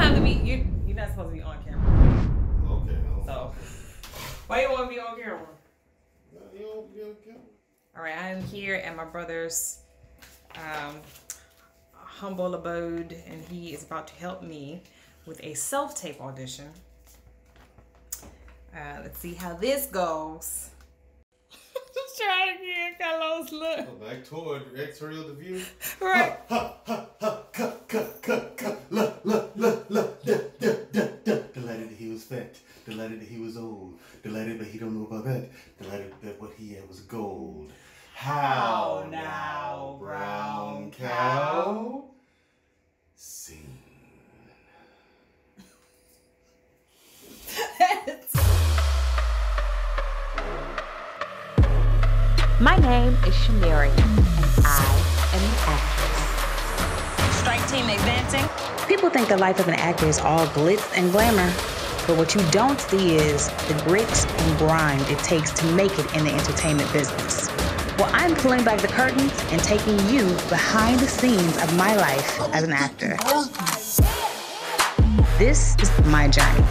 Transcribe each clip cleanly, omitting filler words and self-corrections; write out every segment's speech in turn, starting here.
have to be. You're not supposed to be on camera. Okay. So why you want to be on camera? No, you don't be on camera. All right, I am here at my brother's humble abode, and he is about to help me with a self-tape audition. Let's see how this goes. Just try it again, Carlos. Look. Go back toward exterior the view. Right. Delighted that he was fat. Delighted that he was old. Delighted that he don't know about that. Delighted that what he had was gold. How now, brown cow? Sing. My name is Shamiri, and I am an actress. Strike team advancing. People think the life of an actor is all glitz and glamour, but what you don't see is the grit and grind it takes to make it in the entertainment business. Well, I'm pulling back the curtains and taking you behind the scenes of my life as an actor. This is my journey.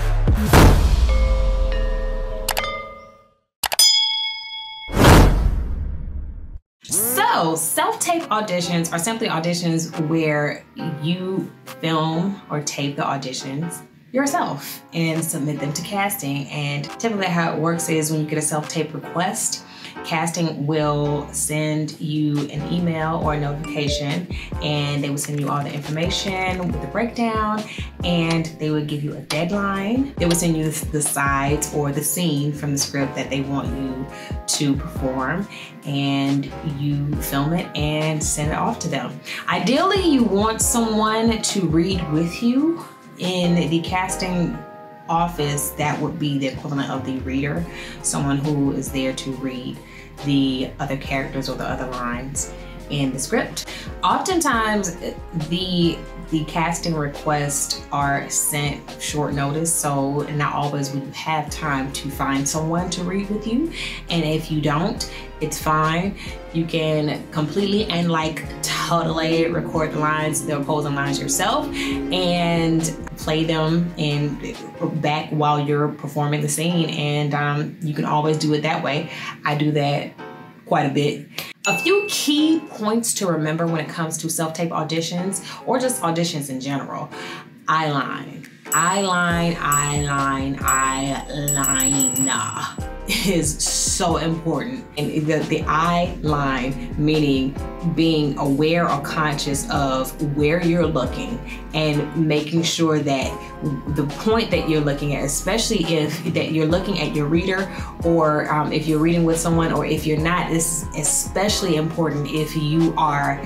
So, self-tape auditions are simply auditions where you film or tape the auditions yourself and submit them to casting. And typically how it works is when you get a self-tape request, casting will send you an email or a notification, and they will send you all the information with the breakdown, and they would give you a deadline. They would send you the sides or the scene from the script that they want you to perform, and you film it and send it off to them. Ideally, you want someone to read with you. In the casting office, that would be the equivalent of the reader, someone who is there to read the other characters or the other lines in the script. Oftentimes, the casting requests are sent short notice, so not always will you have time to find someone to read with you. And if you don't, it's fine. You can completely and totally record the lines, the opposing lines yourself, and play them back while you're performing the scene. And you can always do it that way. I do that quite a bit. A few key points to remember when it comes to self-tape auditions, or just auditions in general. Eyeline. Eyeline is so important. And the eye line, meaning being aware or conscious of where you're looking and making sure that the point that you're looking at, especially if that you're looking at your reader, or if you're reading with someone, or if you're not, this is especially important if you are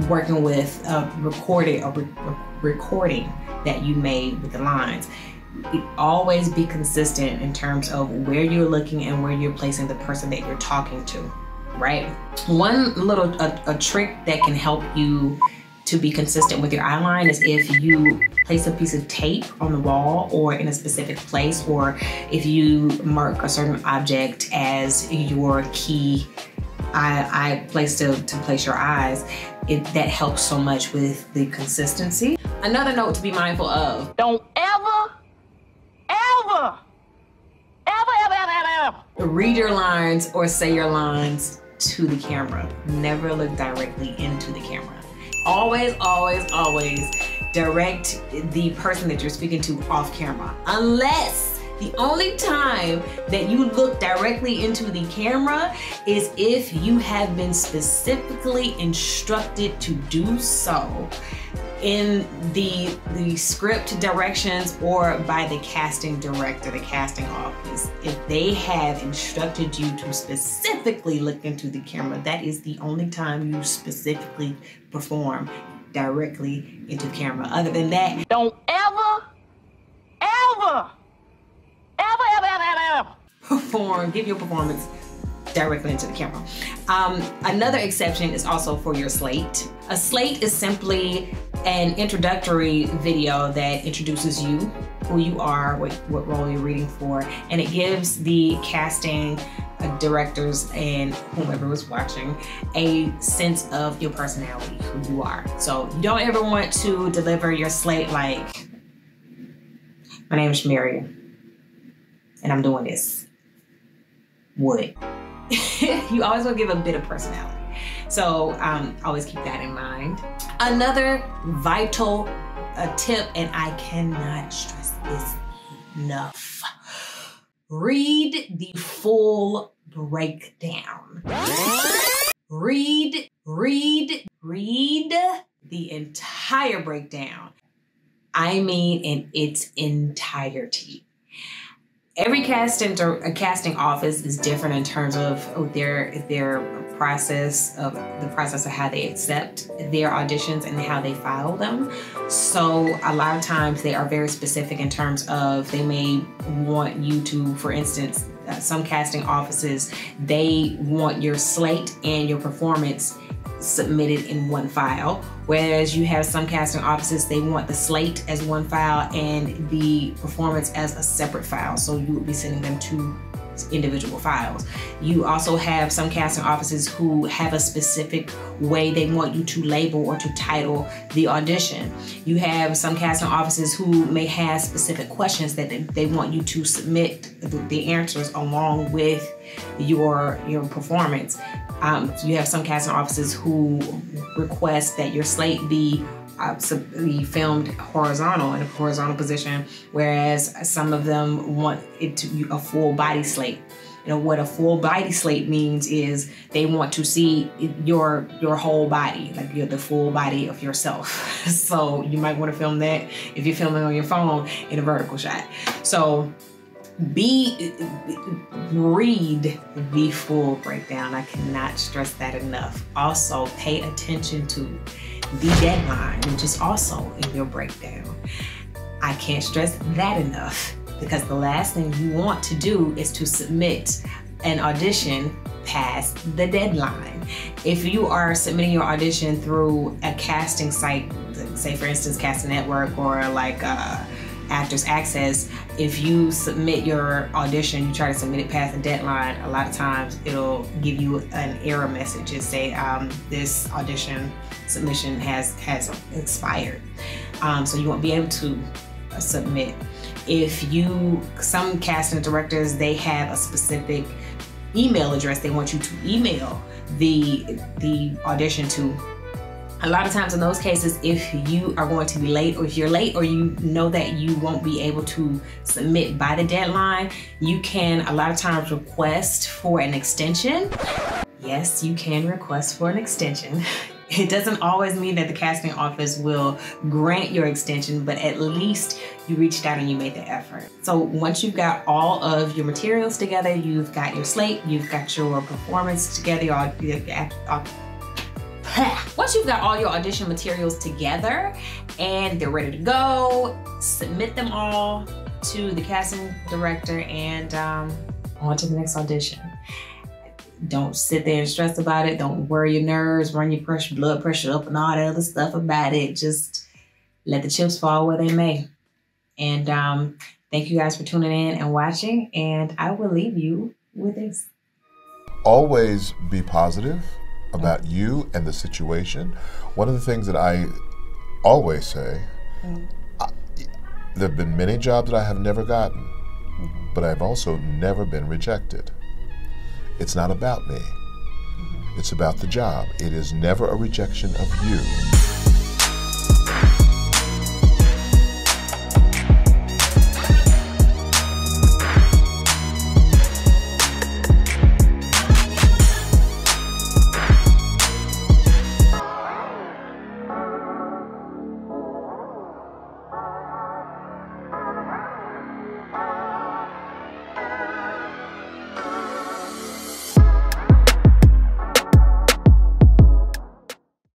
working with a recording that you made with the lines. Always be consistent in terms of where you're looking and where you're placing the person that you're talking to, right? One little a trick that can help you to be consistent with your eyeline is if you place a piece of tape on the wall or in a specific place, or if you mark a certain object as your key eye place to place your eyes. That helps so much with the consistency. Another note to be mindful of: Don't ever read your lines or say your lines to the camera. Never look directly into the camera. Always direct the person that you're speaking to off camera. Unless the only time that you look directly into the camera is if you have been specifically instructed to do so in the script directions or by the casting director, the casting office. If they have instructed you to specifically look into the camera, that is the only time you specifically perform directly into the camera. Other than that, don't ever perform, give your performance directly into the camera. Another exception is also for your slate. A slate is simply an introductory video that introduces you, who you are, what role you're reading for, and it gives the casting directors and whomever was watching a sense of your personality, who you are. So you don't ever want to deliver your slate like, my name is Shamaria, and I'm doing this. What? You always want to give a bit of personality. So always keep that in mind. Another vital tip, and I cannot stress this enough. Read the full breakdown. Read the entire breakdown. I mean, in its entirety. Every casting office is different in terms of their process of how they accept their auditions and how they file them. So a lot of times they are very specific in terms of they may want you to, for instance, some casting offices, they want your slate and your performance submitted in one file, whereas you have some casting offices, they want the slate as one file and the performance as a separate file, so you would be sending them two individual files. You also have some casting offices who have a specific way they want you to label or to title the audition. You have some casting offices who may have specific questions that they want you to submit the answers along with your performance. You have some casting offices who request that your slate be filmed horizontal, in a horizontal position, whereas some of them want it to be a full body slate. You know, what a full body slate means is they want to see your whole body, like the full body of yourself. So you might want to film that if you're filming on your phone in a vertical shot. So read the full breakdown. I cannot stress that enough. Also, pay attention to the deadline, which is also in your breakdown. I can't stress that enough, because the last thing you want to do is to submit an audition past the deadline. If you are submitting your audition through a casting site, say for instance Casting Network or like Actors Access, if you submit your audition, you try to submit it past the deadline, a lot of times it'll give you an error message and say this audition submission has expired. So you won't be able to submit. Some casting directors, they have a specific email address they want you to email the audition to. A lot of times in those cases, if you are going to be late, or if you're late, or you know that you won't be able to submit by the deadline, you can a lot of times request for an extension. Yes, you can request for an extension. It doesn't always mean that the casting office will grant your extension, but at least you reached out and you made the effort. So once you've got all of your materials together, you've got your slate, you've got your performance together, once you've got all your audition materials together and they're ready to go, submit them all to the casting director and on to the next audition. Don't sit there and stress about it. Don't worry your nerves, run your blood pressure up and all that other stuff about it. Just let the chips fall where they may. And thank you guys for tuning in and watching. And I will leave you with this. Always be positive about you and the situation. One of the things that I always say, there have been many jobs that I have never gotten, but I've also never been rejected. It's not about me. It's about the job. It is never a rejection of you.